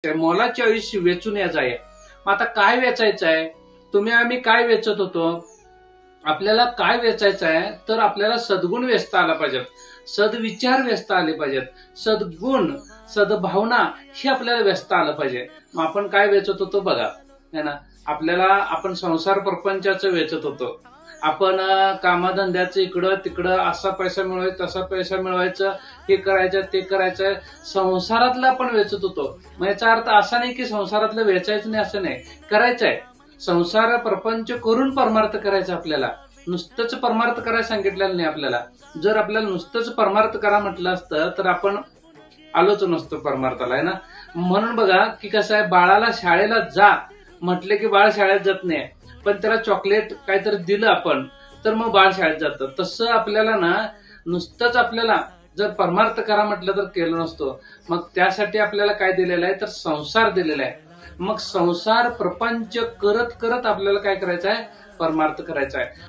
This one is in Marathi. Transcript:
मोलाचे आयुष्य वेचून यायचं आहे. मग आता काय वेचायचं आहे? आम्ही काय वेचत होतो? आपल्याला काय वेचायचं आहे? तर आपल्याला सद्गुण वेचता आला पाहिजेत, सद्विचार वेचता आले पाहिजेत, सद्गुण सद्भावना हे आपल्याला वेचता आलं पाहिजे. मग आपण काय वेचत होतो बघा, है ना? आपण संसार प्रपंचाचं वेचत होतो. आपण कामाधंद्याचं इकडं तिकडं असा पैसा मिळवायचा, तसा पैसा मिळवायचं, हे करायचं ते करायचं, संसारातलं आपण वेचत होतो. मग याचा अर्थ असा नाही की संसारातलं वेचायचं नाही, असं नाही, करायचंय. संसार प्रपंच करून परमार्थ करायचा आपल्याला. नुसतंच परमार्थ करायला सांगितलेलं नाही आपल्याला. जर आपल्याला नुसतंच परमार्थ करा म्हटलं असतं तर आपण आलोच नसतो परमार्थाला, आहे ना? म्हणून बघा की कसं आहे, बाळाला शाळेला जा म्हटले की बाळ शाळेत जात नाही, पण त्याला चॉकलेट काहीतरी दिलं आपण तर मग बाळ शाळेत जातं. तसं आपल्याला ना, नुसतंच आपल्याला जर परमार्थ करा म्हटलं तर केलं नसतो. मग त्यासाठी आपल्याला काय दिलेलं आहे? तर संसार दिलेला आहे. मग संसार प्रपंच करत करत आपल्याला काय करायचं आहे? परमार्थ करायचा आहे.